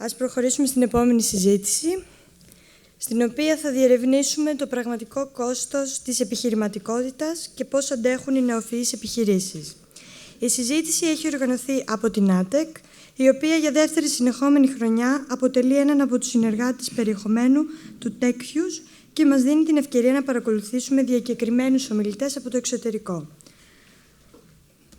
Ας προχωρήσουμε στην επόμενη συζήτηση, στην οποία θα διερευνήσουμε το πραγματικό κόστος της επιχειρηματικότητας και πώς αντέχουν οι νεοφυείς επιχειρήσεις. Η συζήτηση έχει οργανωθεί από την Natech, η οποία για δεύτερη συνεχόμενη χρονιά αποτελεί έναν από τους συνεργάτες περιεχομένου του TechFuse και μας δίνει την ευκαιρία να παρακολουθήσουμε διακεκριμένους ομιλητές από το εξωτερικό.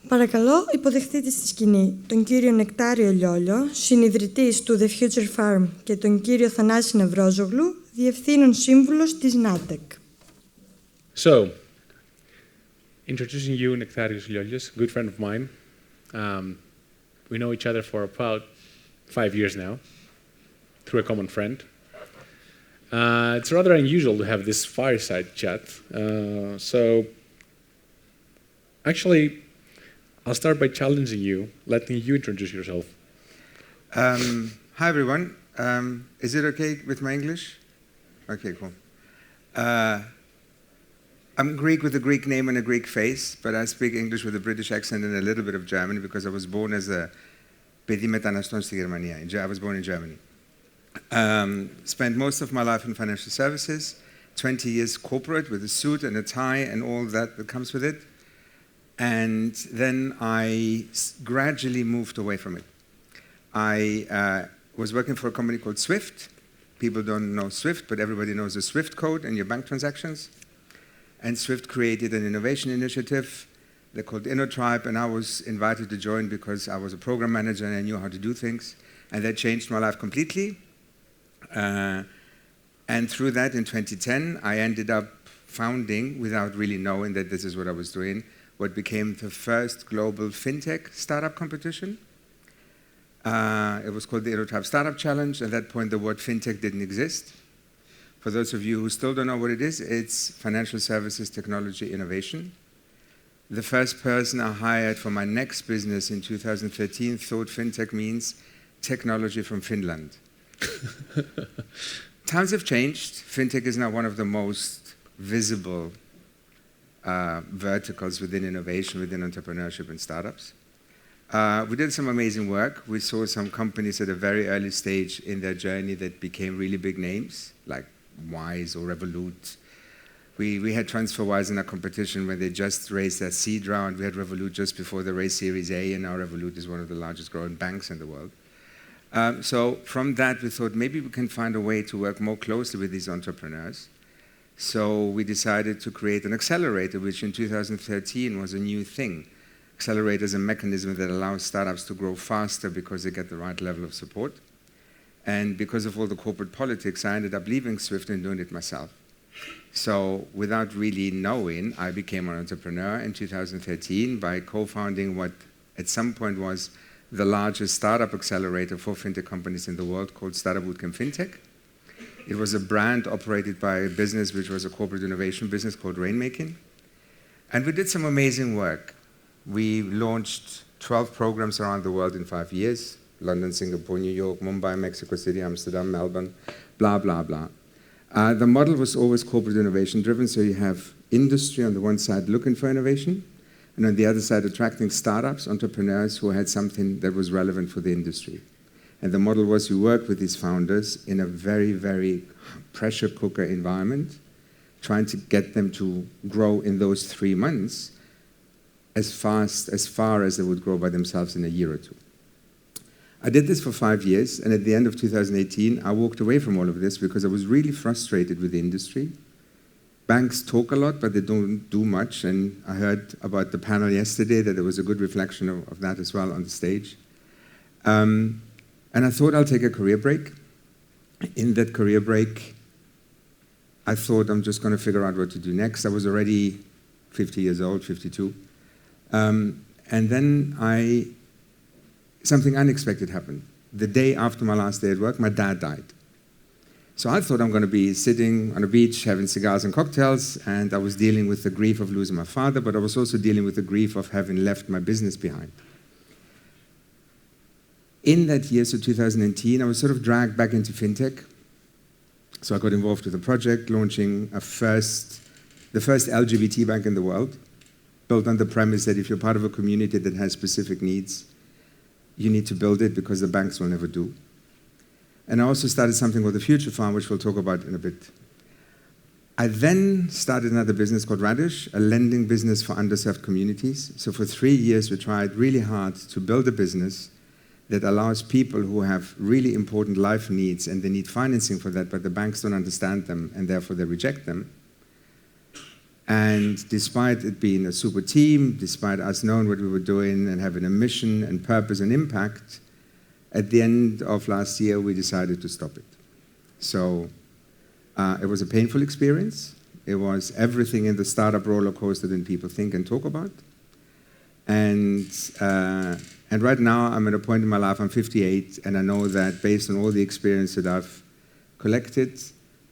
Παρακαλώ, υποδεχτείτε στη σκηνή τον κύριο Νεκτάριο Λιόλιο, συνιδρυτής του The Future Farm, και τον κύριο Θανάση Ναυρόζογλου, διευθύνων σύμβουλος της Natech. So, introducing you, Nektarios Liolios, a good friend of mine. We know each other for about 5 years now, through a common friend. It's rather unusual to have this fireside chat. So, actually, I'll start by challenging you, letting you introduce yourself. Hi, everyone. Is it okay with my English? Okay, cool. I'm Greek with a Greek name and a Greek face, but I speak English with a British accent and a little bit of German because I was born as a παιδί μεταναστών στη Γερμανία. I was born in Germany. Spent most of my life in financial services, 20 years corporate with a suit and a tie and all that comes with it. And then I gradually moved away from it. I was working for a company called Swift. People don't know Swift, but everybody knows the Swift code in your bank transactions. And Swift created an innovation initiative. They're called InnoTribe, and I was invited to join because I was a program manager and I knew how to do things. And that changed my life completely. And through that, in 2010, I ended up founding, without really knowing that this is what I was doing, what became the first global fintech startup competition. It was called the InnoTribe Startup Challenge. At that point, the word fintech didn't exist. For those of you who still don't know what it is, it's financial services technology innovation. The first person I hired for my next business in 2013 thought fintech means technology from Finland. Times have changed. Fintech is now one of the most visible verticals within innovation, within entrepreneurship and startups. We did some amazing work. We saw some companies at a very early stage in their journey that became really big names, like Wise or Revolut. We had TransferWise in our competition when they just raised their seed round. We had Revolut just before they raised Series A, and now Revolut is one of the largest growing banks in the world. So from that, we thought maybe we can find a way to work more closely with these entrepreneurs. So we decided to create an accelerator, which in 2013 was a new thing. Accelerator is a mechanism that allows startups to grow faster because they get the right level of support. And because of all the corporate politics, I ended up leaving Swift and doing it myself. So without really knowing, I became an entrepreneur in 2013 by co-founding what at some point was the largest startup accelerator for fintech companies in the world, called Startup Bootcamp Fintech. It was a brand operated by a business which was a corporate innovation business called Rainmaking. And we did some amazing work. We launched 12 programs around the world in 5 years: London, Singapore, New York, Mumbai, Mexico City, Amsterdam, Melbourne, blah, blah, blah. The model was always corporate innovation driven, so you have industry on the one side looking for innovation, and on the other side attracting startups, entrepreneurs who had something that was relevant for the industry. And the model was you work with these founders in a very, very pressure cooker environment, trying to get them to grow in those 3 months as far as they would grow by themselves in a year or two. I did this for 5 years, and at the end of 2018, I walked away from all of this because I was really frustrated with the industry. Banks talk a lot, but they don't do much, and I heard about the panel yesterday that there was a good reflection of that as well on the stage. And I thought I'll take a career break. In that career break, I thought I'm just going to figure out what to do next. I was already 50 years old, 52. And then something unexpected happened. The day after my last day at work, my dad died. So I thought I'm going to be sitting on a beach, having cigars and cocktails, and I was dealing with the grief of losing my father, but I was also dealing with the grief of having left my business behind. In that year, so 2018, I was sort of dragged back into fintech. So I got involved with a project launching the first LGBT bank in the world, built on the premise that if you're part of a community that has specific needs, you need to build it because the banks will never do. And I also started something called the Future Farm, which we'll talk about in a bit. I then started another business called Radish, a lending business for underserved communities. So for 3 years, we tried really hard to build a business that allows people who have really important life needs and they need financing for that, but the banks don't understand them and therefore they reject them. And despite it being a super team, despite us knowing what we were doing and having a mission and purpose and impact, at the end of last year, we decided to stop it. So it was a painful experience. It was everything in the startup roller coaster that people think and talk about. And right now, I'm at a point in my life, I'm 58, and I know that based on all the experience that I've collected,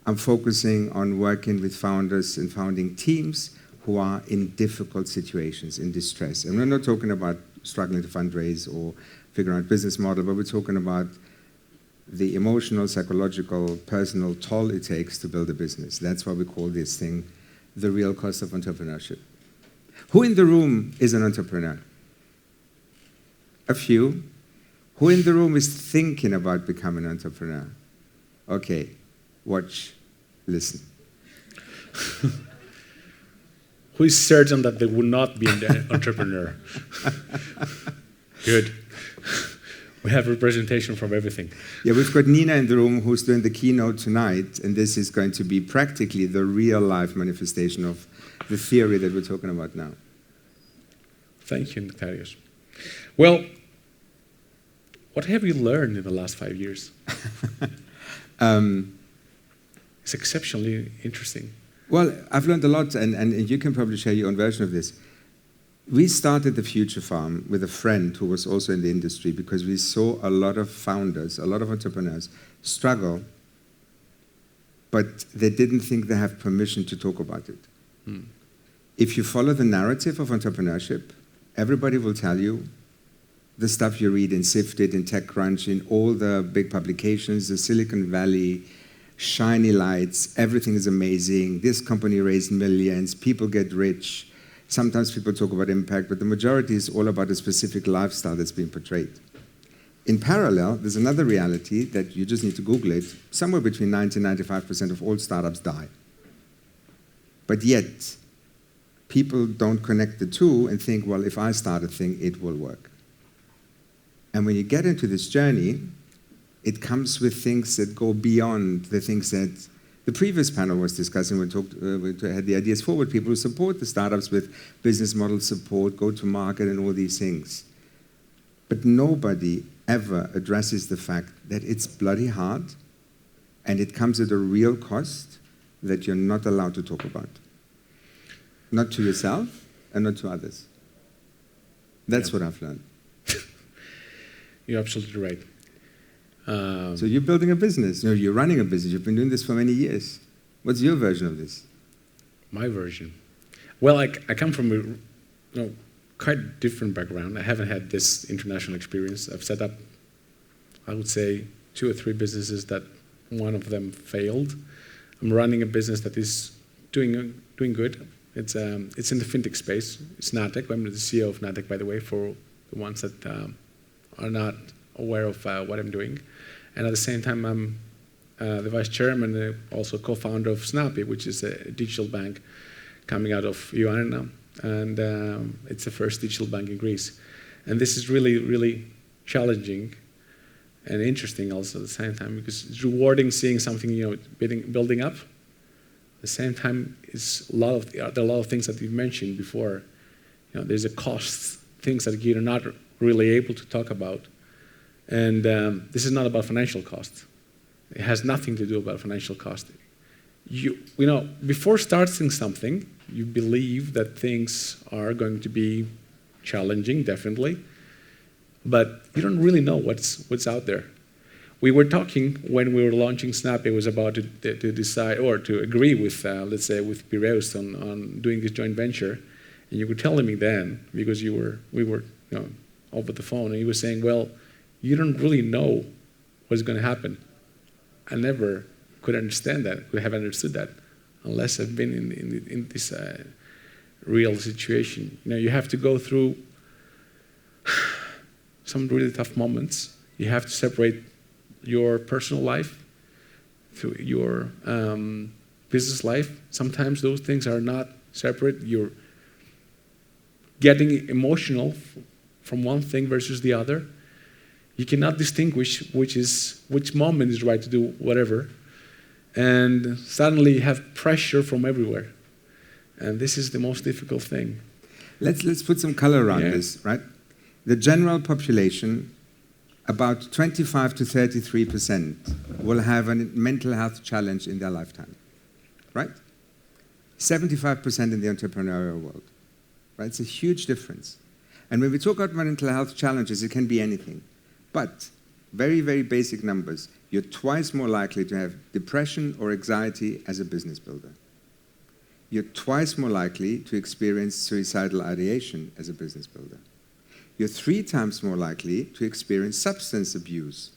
I'm focusing on working with founders and founding teams who are in difficult situations, in distress. And we're not talking about struggling to fundraise or figure out business model, but we're talking about the emotional, psychological, personal toll it takes to build a business. That's why we call this thing the real cost of entrepreneurship. Who in the room is an entrepreneur? A few. Who in the room is thinking about becoming an entrepreneur? Okay, watch, listen. Who is certain that they will not be an entrepreneur? Good. We have representation from everything. Yeah, we've got Nina in the room who's doing the keynote tonight, and this is going to be practically the real-life manifestation of the theory that we're talking about now. Thank you, Nektarios. Well, what have you learned in the last 5 years? It's exceptionally interesting. Well, I've learned a lot, and you can probably share your own version of this. We started the Future Farm with a friend who was also in the industry because we saw a lot of founders, a lot of entrepreneurs struggle, but they didn't think they have permission to talk about it. If you follow the narrative of entrepreneurship, everybody will tell you the stuff you read in Sifted, in TechCrunch, in all the big publications, the Silicon Valley, shiny lights, everything is amazing, this company raised millions, people get rich. Sometimes people talk about impact, but the majority is all about a specific lifestyle that's being portrayed. In parallel, there's another reality that you just need to Google it. Somewhere between 90 and 95% of all startups die. But yet, people don't connect the two and think, well, if I start a thing, it will work. And when you get into this journey, it comes with things that go beyond the things that the previous panel was discussing. We had the Ideas Forward people who support the startups with business model support, go-to-market, and all these things. But nobody ever addresses the fact that it's bloody hard, and it comes at a real cost that you're not allowed to talk about. Not to yourself, and not to others. That's what I've learned. You're absolutely right. So you're building a business, you're running a business, you've been doing this for many years. What's your version of this? My version? Well, I come from a quite different background. I haven't had this international experience. I've set up, I would say, 2 or 3 businesses that one of them failed. I'm running a business that is doing good. It's in the fintech space. It's Natech. I'm the CEO of Natech, by the way, for the ones that are not aware of what I'm doing. And at the same time, I'm the vice chairman and also co-founder of Snappy, which is a digital bank coming out of Ioannina. And it's the first digital bank in Greece. And this is really, really challenging and interesting also at the same time, because it's rewarding seeing something building up. At the same time, there are a lot of things that you've mentioned before. There's a cost, things that you're not really able to talk about. And this is not about financial cost. It has nothing to do about financial cost. Before starting something, you believe that things are going to be challenging, definitely, but you don't really know what's out there. We were talking when we were launching Snap. It was about to decide or to agree with, let's say, with Piraeus on doing this joint venture, and you were telling me then, because we were over the phone, and you were saying, well, you don't really know what's going to happen. I never could understand that, could have understood that, unless I've been in this real situation. You have to go through some really tough moments. You have to separate your personal life, through your business life. Sometimes those things are not separate. You're getting emotional from one thing versus the other. You cannot distinguish which moment is right to do whatever. And suddenly you have pressure from everywhere. And this is the most difficult thing. Let's put some color around this, right? The general population, about 25 to 33% will have a mental health challenge in their lifetime, right? 75% in the entrepreneurial world, right? It's a huge difference. And when we talk about mental health challenges, it can be anything. But very, very basic numbers. You're twice more likely to have depression or anxiety as a business builder. You're twice more likely to experience suicidal ideation as a business builder. You're 3 times more likely to experience substance abuse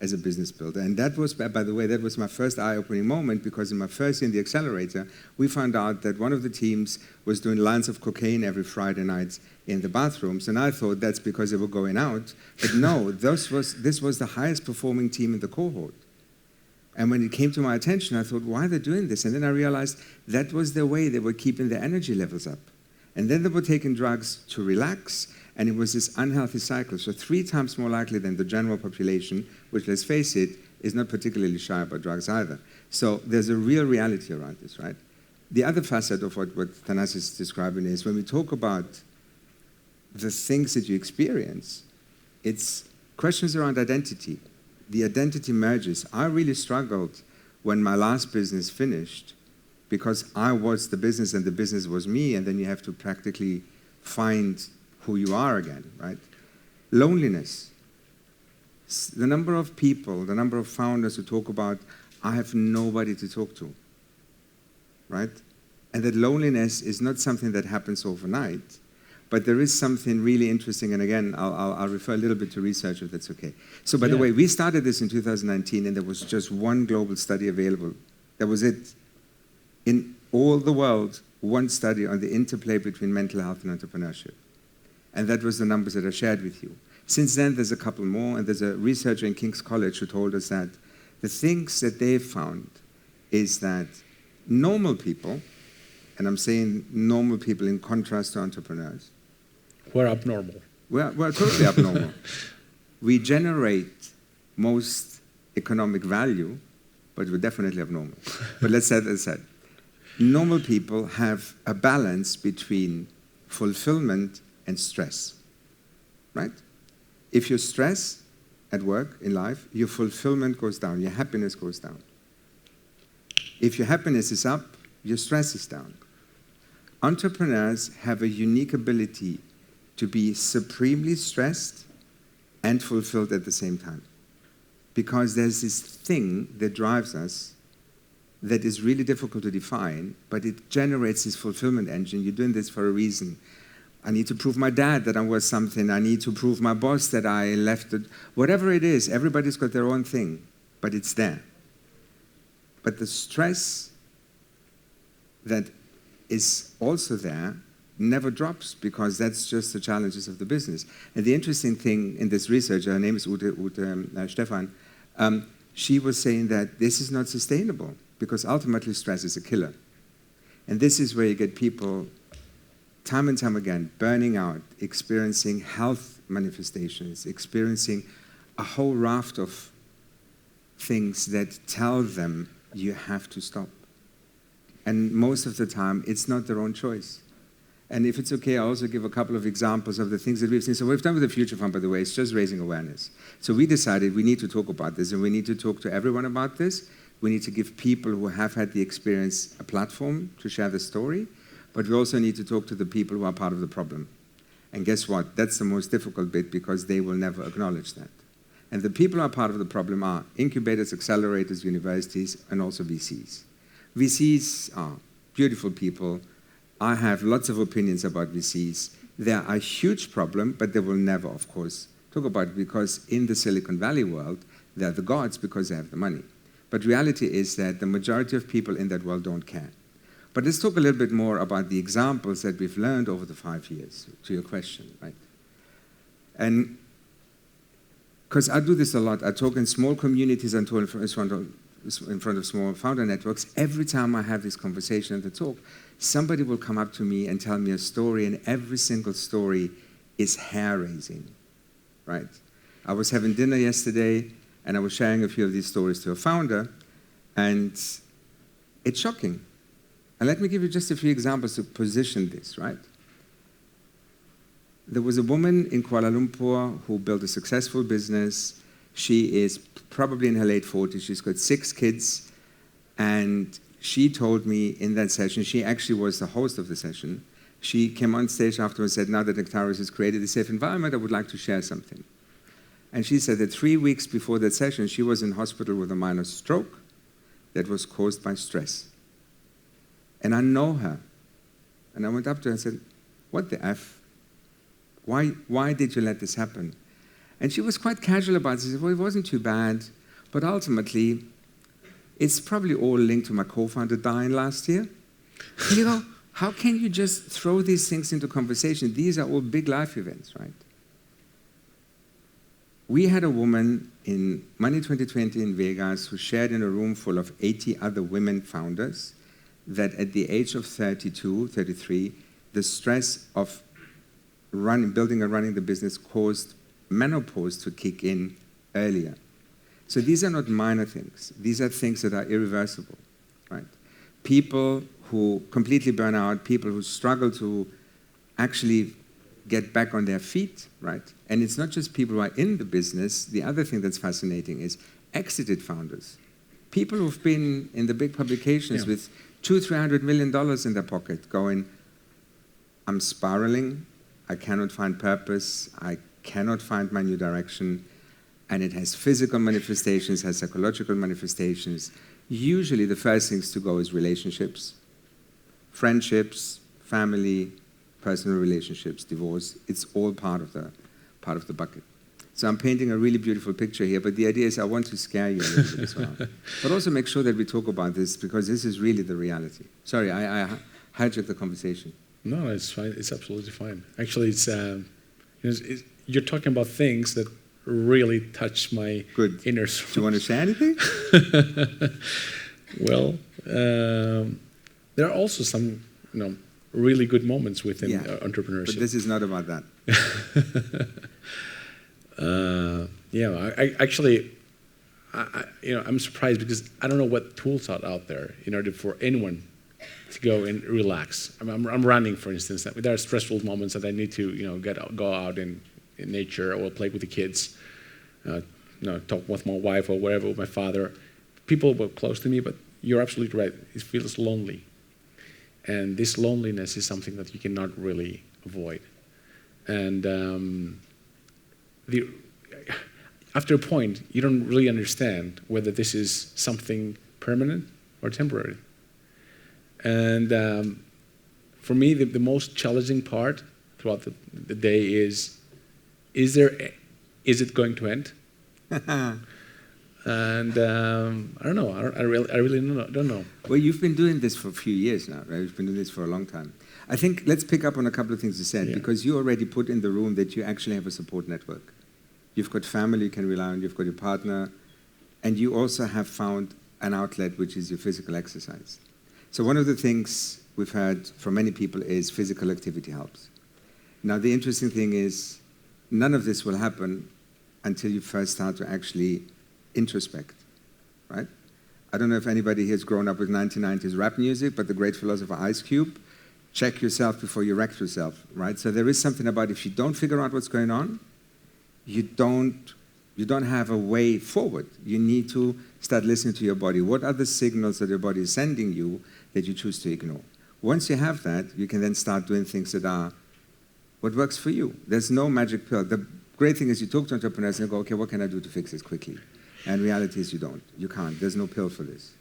as a business builder. And that was, by the way, that was my first eye-opening moment, because in my first year in the accelerator, we found out that one of the teams was doing lines of cocaine every Friday night in the bathrooms. And I thought that's because they were going out. But no, this was the highest performing team in the cohort. And when it came to my attention, I thought, why are they doing this? And then I realized that was the way they were keeping their energy levels up. And then they were taking drugs to relax, and it was this unhealthy cycle. So 3 times more likely than the general population, which, let's face it, is not particularly shy about drugs either. So there's a real reality around this, right? The other facet of what Thanasis is describing is when we talk about the things that you experience, it's questions around identity. The identity merges. I really struggled when my last business finished, because I was the business and the business was me, and then you have to practically find who you are again, right? Loneliness. The number of people, the number of founders who talk about, I have nobody to talk to, right? And that loneliness is not something that happens overnight, but there is something really interesting, and again, I'll refer a little bit to research if that's okay. So by the way, we started this in 2019, and there was just one global study available. That was it. In all the world, one study on the interplay between mental health and entrepreneurship. And that was the numbers that I shared with you. Since then, there's a couple more, and there's a researcher in King's College who told us that the things that they've found is that normal people, and I'm saying normal people in contrast to entrepreneurs. We're abnormal. We're totally abnormal. We generate most economic value, but we're definitely abnormal. But let's set that aside. Normal people have a balance between fulfillment and stress, right? If you're stressed at work, in life, your fulfillment goes down, your happiness goes down. If your happiness is up, your stress is down. Entrepreneurs have a unique ability to be supremely stressed and fulfilled at the same time, because there's this thing that drives us that is really difficult to define, but it generates this fulfillment engine. You're doing this for a reason. I need to prove my dad that I'm worth something. I need to prove my boss that I left it. Whatever it is, everybody's got their own thing, but it's there. But the stress that is also there never drops, because that's just the challenges of the business. And the interesting thing in this research, her name is Ute Stefan, she was saying that this is not sustainable, because ultimately stress is a killer. And this is where you get people time and time again burning out, experiencing health manifestations, experiencing a whole raft of things that tell them you have to stop. And most of the time, it's not their own choice. And if it's okay, I'll also give a couple of examples of the things that we've seen. So what we've done with the Future Fund, by the way, is just raising awareness. So we decided we need to talk about this, and we need to talk to everyone about this. We need to give people who have had the experience a platform to share the story, but we also need to talk to the people who are part of the problem. And guess what? That's the most difficult bit, because they will never acknowledge that. And the people who are part of the problem are incubators, accelerators, universities, and also VCs. VCs are beautiful people. I have lots of opinions about VCs. They are a huge problem, but they will never, of course, talk about it, because in the Silicon Valley world, they're the gods because they have the money. But reality is that the majority of people in that world don't care. But let's talk a little bit more about the examples that we've learned over the 5 years, to your question, right? And because I do this a lot. I talk in small communities and talk in front of small founder networks. Every time I have this conversation and the talk, somebody will come up to me and tell me a story, and every single story is hair-raising, right? I was having dinner yesterday, and I was sharing a few of these stories to a founder, and it's shocking. And let me give you just a few examples to position this, right? There was a woman in Kuala Lumpur who built a successful business. She is probably in her late 40s. She's got 6 kids, and she told me in that session, she actually was the host of the session. She came on stage afterwards and said, now that Nektarios has created a safe environment, I would like to share something. And she said that 3 weeks before that session, she was in hospital with a minor stroke that was caused by stress. And I know her. And I went up to her and said, what the F? Why did you let this happen? And she was quite casual about it. She said, well, it wasn't too bad, but ultimately, it's probably all linked to my co-founder dying last year. And you go, how can you just throw these things into conversation? These are all big life events, right? We had a woman in Money 2020 in Vegas who shared in a room full of 80 other women founders that at the age of 32, 33, the stress of building and running the business caused menopause to kick in earlier. So these are not minor things. These are things that are irreversible, right? People who completely burn out, people who struggle to actually get back on their feet, right? And it's not just people who are in the business. The other thing that's fascinating is exited founders. People who've been in the big publications with $200-300 million in their pocket going, I'm spiraling, I cannot find purpose, I cannot find my new direction, and it has physical manifestations, has psychological manifestations. Usually the first things to go is relationships, friendships, family, personal relationships, divorce. It's all part of the bucket. So I'm painting a really beautiful picture here, but the idea is I want to scare you a little bit as well. But also make sure that we talk about this, because this is really the reality. Sorry, I hijacked the conversation. No, it's fine. It's absolutely fine. Actually, you're talking about things that really touch my inner soul. Do you want to say anything? Well, there are also some, really good moments within entrepreneurship. But this is not about that. I'm surprised because I don't know what tools are out there in order for anyone to go and relax. I'm running, for instance. There are stressful moments that I need to, go out in nature or play with the kids, talk with my wife or whatever, with my father. People were close to me, but you're absolutely right. It feels lonely. And this loneliness is something that you cannot really avoid. And after a point, you don't really understand whether this is something permanent or temporary. And for me, the most challenging part throughout the day is it going to end? And I don't know. I really don't know. Well, you've been doing this for a few years now, right? You've been doing this for a long time. I think let's pick up on a couple of things you said, because you already put in the room that you actually have a support network. You've got family you can rely on, you've got your partner, and you also have found an outlet, which is your physical exercise. So one of the things we've heard from many people is physical activity helps. Now, the interesting thing is none of this will happen until you first start to actually introspect, right? I don't know if anybody here has grown up with 1990s rap music, but the great philosopher Ice Cube, check yourself before you wreck yourself, right? So there is something about if you don't figure out what's going on, you don't have a way forward. You need to start listening to your body. What are the signals that your body is sending you that you choose to ignore? Once you have that, you can then start doing things that are what works for you. There's no magic pill. The great thing is you talk to entrepreneurs and you go, okay, what can I do to fix this quickly? And reality is you don't. You can't. There's no pill for this,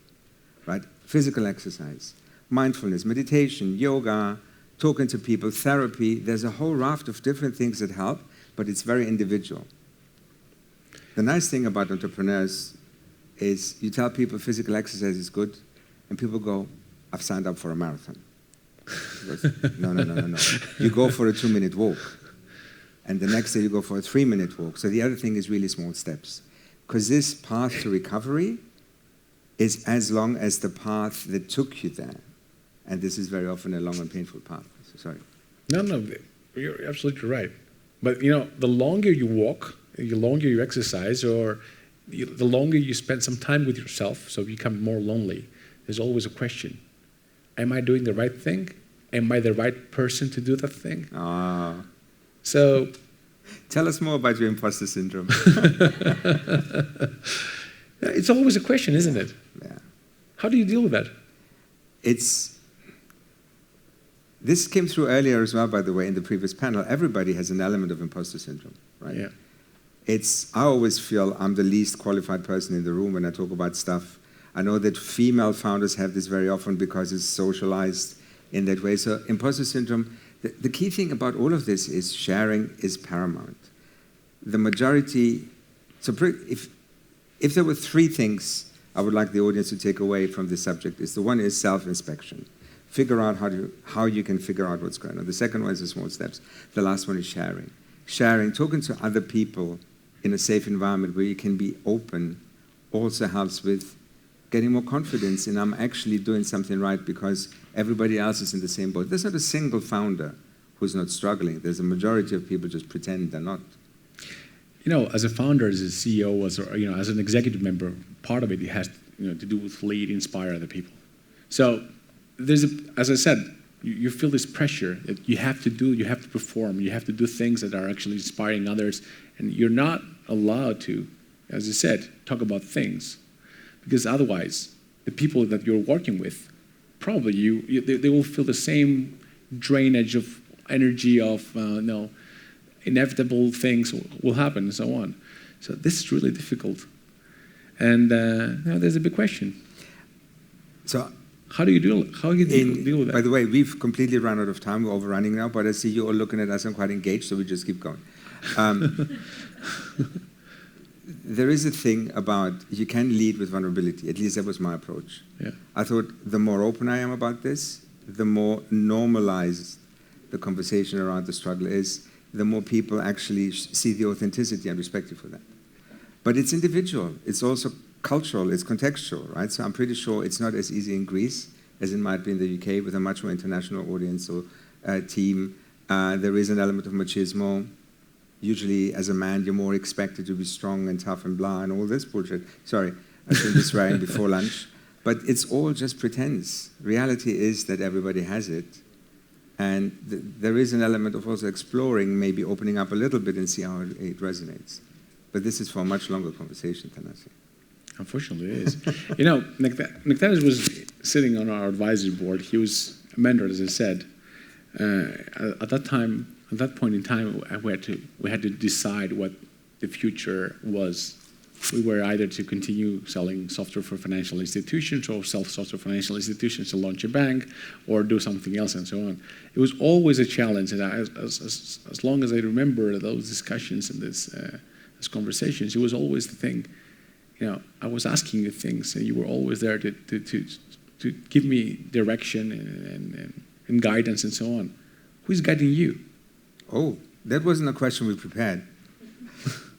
right? Physical exercise, mindfulness, meditation, yoga, talking to people, therapy. There's a whole raft of different things that help, but it's very individual. The nice thing about entrepreneurs is you tell people physical exercise is good, and people go, I've signed up for a marathon. Goes, no. You go for a 2-minute walk. And the next day you go for a 3-minute walk. So the other thing is really small steps. Because this path to recovery is as long as the path that took you there. And this is very often a long and painful path. So sorry. No, you're absolutely right. But, the longer you walk, the longer you exercise, or the longer you spend some time with yourself, so you become more lonely, there's always a question. Am I doing the right thing? Am I the right person to do that thing? So, tell us more about your imposter syndrome. It's always a question, isn't it? Yeah. How do you deal with that? This came through earlier as well, by the way, in the previous panel. Everybody has an element of imposter syndrome, right? Yeah. I always feel I'm the least qualified person in the room when I talk about stuff. I know that female founders have this very often because it's socialized in that way. So imposter syndrome, the key thing about all of this is sharing is paramount. The majority, so if there were 3 things I would like the audience to take away from this subject, is the one is self-inspection. Figure out how you can figure out what's going on. The second one is the small steps. The last one is sharing. Sharing, talking to other people in a safe environment where you can be open also helps with getting more confidence in I'm actually doing something right because everybody else is in the same boat. There's not a single founder who's not struggling. There's a majority of people just pretend they're not. As a founder, as a CEO, as an executive member, part of it has to do with lead, inspire other people. So as I said, you feel this pressure that you have to perform, you have to do things that are actually inspiring others, and you're not allowed to, as I said, talk about things, because otherwise, the people that you're working with, probably they will feel the same drainage of energy of inevitable things will happen and so on. So this is really difficult, and there's a big question. So. How do you deal with that? By the way, we've completely run out of time. We're overrunning now, but I see you all looking at us and quite engaged, so we just keep going. There is a thing about you can lead with vulnerability. At least that was my approach. Yeah. I thought the more open I am about this, the more normalized the conversation around the struggle is, the more people actually see the authenticity and respect you for that. But it's individual. It's also cultural, it's contextual, right? So I'm pretty sure it's not as easy in Greece as it might be in the UK with a much more international audience or team. There is an element of machismo. Usually, as a man, you're more expected to be strong and tough and blah and all this bullshit. Sorry, I shouldn't be swearing before lunch. But it's all just pretense. Reality is that everybody has it. And there is an element of also exploring, maybe opening up a little bit and see how it resonates. But this is for a much longer conversation, Thanasis. Unfortunately, it is. Nektarios was sitting on our advisory board. He was a mentor, as I said. At that point in time, we had to decide what the future was. We were either to continue selling software for financial institutions or sell software for financial institutions to launch a bank or do something else and so on. It was always a challenge. And as long as I remember those discussions and these conversations, it was always the thing. I was asking you things, and you were always there to give me direction and guidance and so on. Who's guiding you? Oh, that wasn't a question we prepared.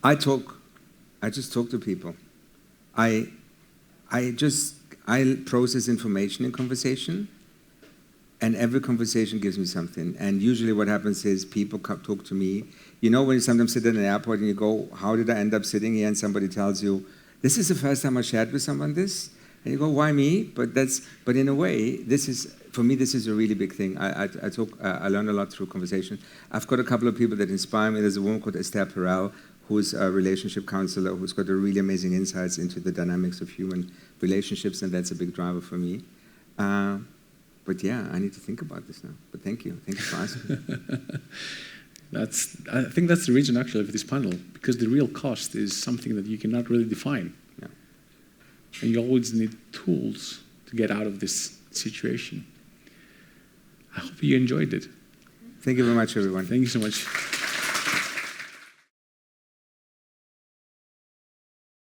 I just talk to people. I process information in conversation, and every conversation gives me something. And usually what happens is people talk to me. When you sometimes sit in an airport and you go, how did I end up sitting here? And somebody tells you, this is the first time I shared with someone this. And you go, why me? But in a way, for me, this is a really big thing. I learn a lot through conversation. I've got a couple of people that inspire me. There's a woman called Esther Perel, who's a relationship counselor, who's got a really amazing insights into the dynamics of human relationships, and that's a big driver for me. But yeah, I need to think about this now. But thank you. Thank you for asking. I think that's the reason, actually, of this panel, because the real cost is something that you cannot really define. Yeah. And you always need tools to get out of this situation. I hope you enjoyed it. Thank you very much, everyone. Thank you so much.